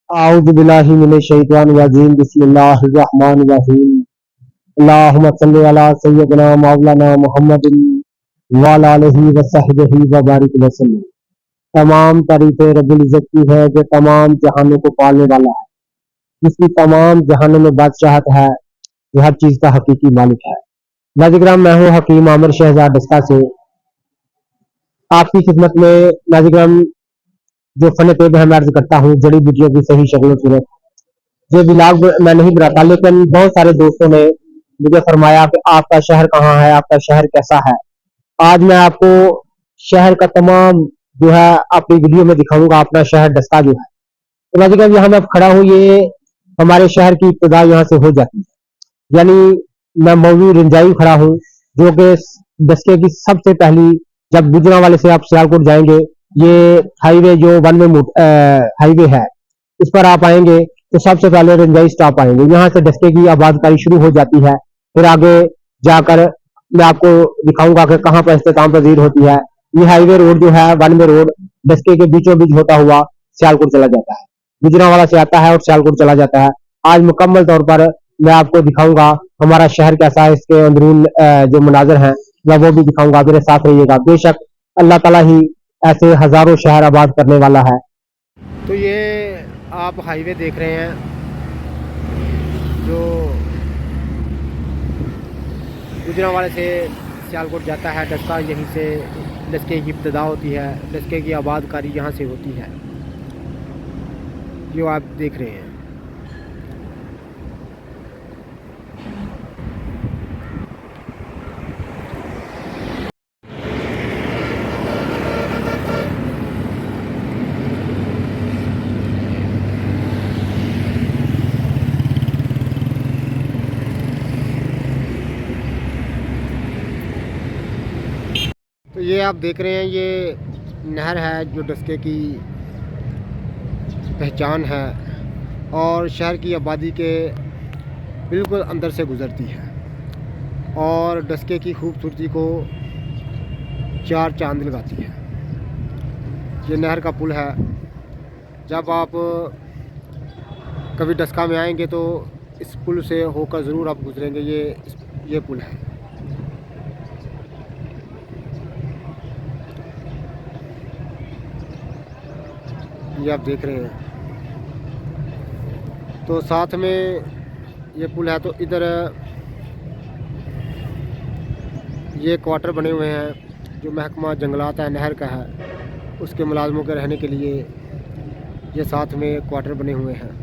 औज़ु बिल्लाहि मिनश शैतानिर रजीम बिस्मिल्लाहिर रहमानिर रहीम अल्लाहुम्मा सल्लि अला सय्यिदिना मौलाना मुहम्मदिन व अला आलिहि व सहबिहि व बारिक वसल्लम। तमाम तारीफ़ें रब्बुल इज़्ज़त की है जो तमाम जहानों को पालने वाला है, जिसकी तमाम जहानों में बादशाहत है, जो हर चीज़ का हकीकी मालिक है। नाज़िर मैं हूँ हकीम आमिर शहजाद डस्का से आपकी खिदमत में नाज़िर जो फ़न तेब है मैं अर्ज़ करता हूँ, जड़ी बूटियों की सही शक्ल सूरत। ये व्लॉग मैं नहीं बनाता, लेकिन बहुत सारे दोस्तों ने मुझे फरमाया कि आपका शहर कहाँ है, आपका शहर कैसा है। आज मैं आपको शहर का तमाम जो है अपनी वीडियो में दिखाऊंगा, अपना शहर डस्का जो है। तो नाज़िर यहाँ मैं खड़ा हूँ, ये हमारे शहर की इब्तिदा यहाँ से हो जाती है। यानी मैं मौवी रिंजाई खड़ा हूँ, जो कि डस्के की सबसे पहली, जब गुजरांवाले से आप सियालकोट जाएंगे, ये हाईवे जो वन वे हाईवे है, इस पर आप आएंगे तो सबसे पहले रंजाई स्टॉप आएंगे। यहाँ से डस्के की आबादकारी शुरू हो जाती है। फिर आगे जाकर मैं आपको दिखाऊंगा कि कहाँ पर इख्तिताम पजीर होती है। ये हाईवे रोड जो है, वन वे रोड, डस्के के बीचों बीच होता हुआ सियालकोट चला जाता है, गुजरांवाला से आता है और सियालकोट चला जाता है। आज मुकम्मल तौर पर मैं आपको दिखाऊंगा हमारा शहर कैसा है, इसके अंदरून जो मनाजर हैं मैं वो भी दिखाऊंगा। मेरे साथ रहिएगा। बेशक अल्लाह ताला ही ऐसे हजारों शहर आबाद करने वाला है। तो ये आप हाईवे देख रहे हैं जो गुजरांवाले से सियालकोट जाता है। डस्का यहीं से डस्के की इब्तिदा होती है, डस्के की आबादकारी यहाँ से होती है, जो आप देख रहे हैं। तो ये आप देख रहे हैं, ये नहर है जो डस्के की पहचान है और शहर की आबादी के बिल्कुल अंदर से गुज़रती है और डस्के की खूबसूरती को चार चांद लगाती है। ये नहर का पुल है। जब आप कभी डस्का में आएंगे तो इस पुल से होकर ज़रूर आप गुज़रेंगे। ये पुल है। ये आप देख रहे हैं। तो साथ में ये पुल है, तो इधर ये क्वार्टर बने हुए हैं जो महकमा जंगलात है, नहर का है, उसके मुलाजमों के रहने के लिए ये साथ में क्वार्टर बने हुए हैं।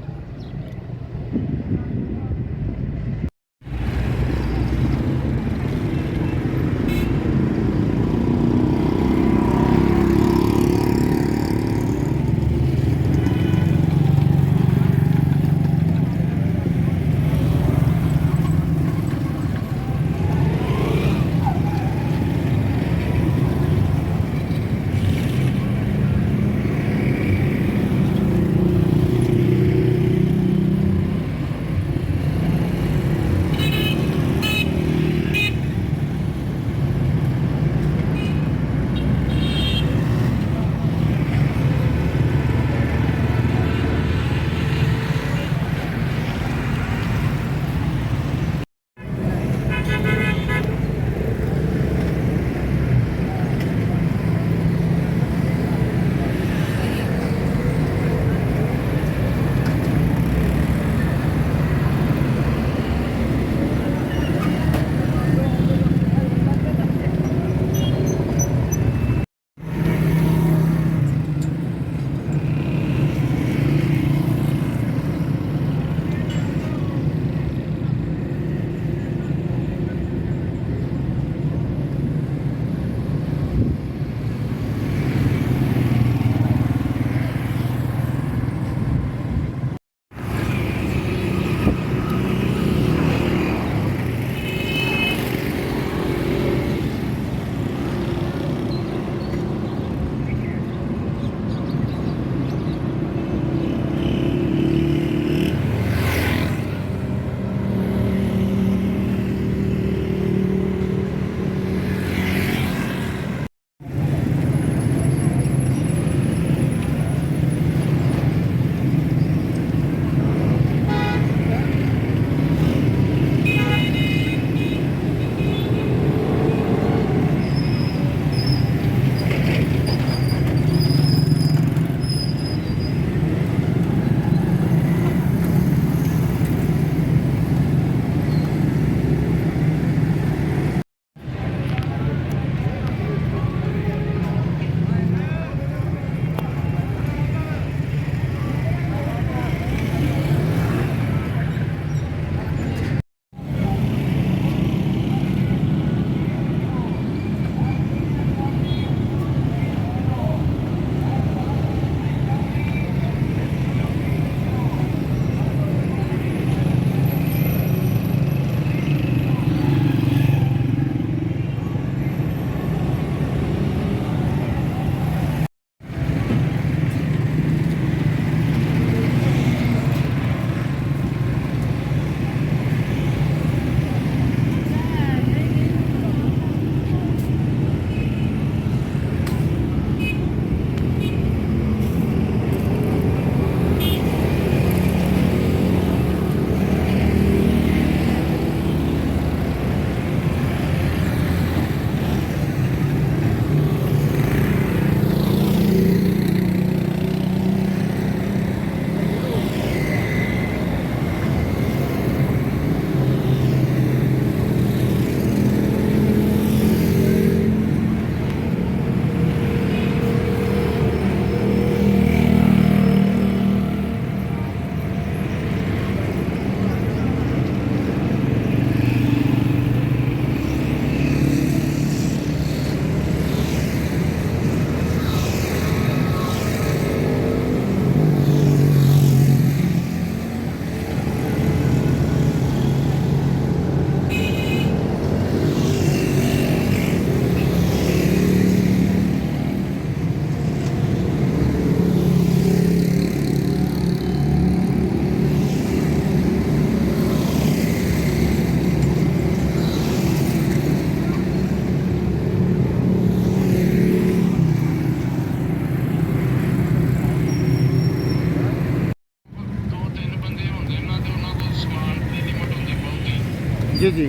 जी जी।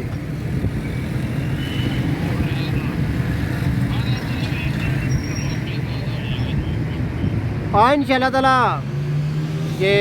हाँ इंशाल्लाह ताला ये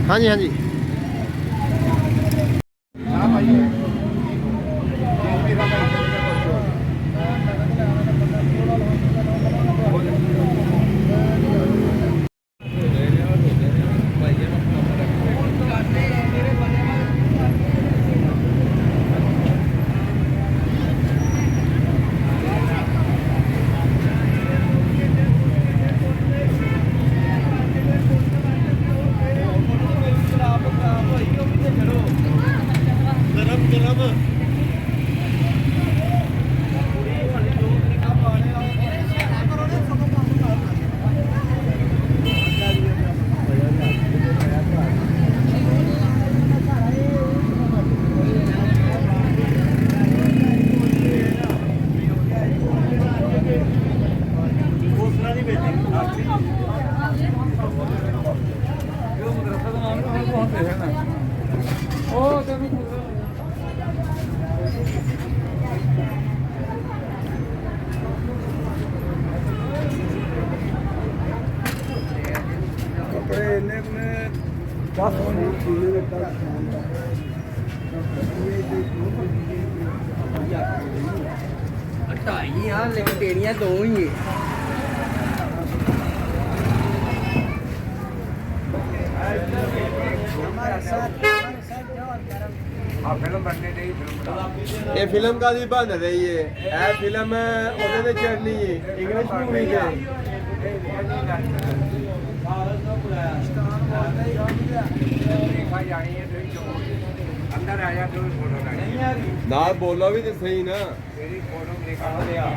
हाँ जी हाँ जी। ढाई हाँ लेकिन तेरियां दो ही है। ये फिल्म का दी बन रही है ए फिल्म ओदे ते चढ़नी है इंग्लिश मूवी है अंदर आया तो फोटो ना बोलो भी तो सही ना तेरी फोटो निकाल लिया